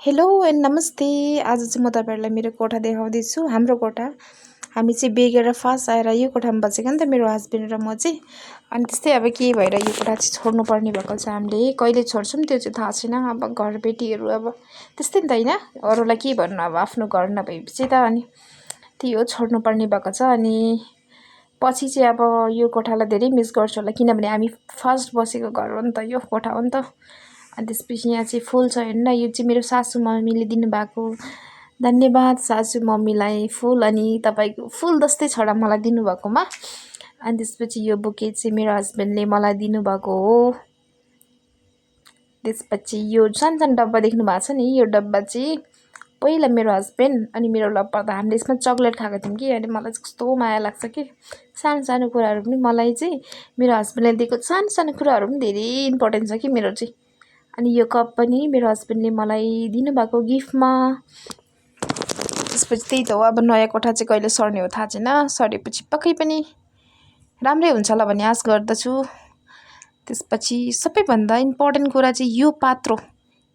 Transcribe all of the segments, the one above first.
Hello and नमस्ते। आज चाहिँ म तपाईँहरूलाई मेरो कोठा देखाउँदैछु। हाम्रो कोठा हामी चाहिँ बेगेर फास्ट आएर यो कोठामा बसेको नि त मेरो हस्बेन्ड र म चाहिँ। अनि त्यस्तै अब के भएर यो कोठा चाहिँ छोड्नुपर्ने भएको छ। हामीले कहिले छोड्छौँ त्यो चाहिँ थाहा छैन। अब घरबेटीहरू अब त्यस्तै नि त होइन, अरूलाई के भन्नु, अब आफ्नो घर नभएपछि त अनि त्यही हो, छोड्नुपर्ने भएको छ। अनि पछि चाहिँ अब यो कोठालाई धेरै मिस गर्छु होला, किनभने हामी फर्स्ट बसेको घर हो नि त, यो कोठा हो नि त। अनि त्यसपछि यहाँ चाहिँ फुल छ हेर्नु न, यो चाहिँ मेरो सासू मम्मीले दिनुभएको। धन्यवाद सासू मम्मीलाई फुल अनि तपाईँको फुल जस्तै छोरा मलाई दिनुभएकोमा। अनि त्यसपछि यो बुके चाहिँ मेरो हस्बेन्डले मलाई दिनुभएको हो। त्यसपछि यो सानो सानो डब्बा देख्नु भएको छ नि, यो डब्बा चाहिँ पहिला मेरो हस्बेन्ड अनि मेरो लप्पा त हामीले यसमा चक्लेट खाएको थियौँ कि। अनि मलाई कस्तो माया लाग्छ कि सानो सानो कुराहरू पनि मलाई चाहिँ मेरो हस्बेन्डले दिएको सानो सानो कुराहरू पनि धेरै इम्पोर्टेन्ट छ कि मेरो चाहिँ। अनि यो कप पनि मेरो हस्बेन्डले मलाई दिनुभएको गिफ्टमा। त्यसपछि त्यही त हो, अब नयाँ कोठा चाहिँ कहिले सर्ने हो थाहा छैन। सरेपछि पक्कै पनि राम्रै हुन्छ होला भन्ने आश गर्दछु। त्यसपछि सबैभन्दा इम्पोर्टेन्ट कुरा चाहिँ यो पात्रो,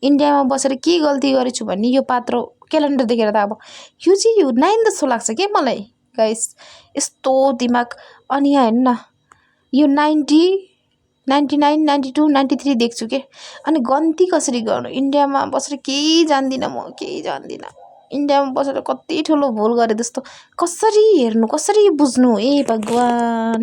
इन्डियामा बसेर के गल्ती गरेछु भन्ने यो पात्रो क्यालेन्डर देखेर त अब यो चाहिँ यो 9 जस्तो लाग्छ क्या मलाई गाइस, यस्तो दिमाग। अनि यहाँ हेर्नु न, यो 90, 99, 92, 93 देख्छु के। अनि गन्ती कसरी गर्नु, इन्डियामा बसेर केही जान्दिनँ म, केही जान्दिनँ। इन्डियामा बसेर कति ठुलो भुल गरेँ जस्तो कसरी हेर्नु, कसरी बुझ्नु, ए भगवान्।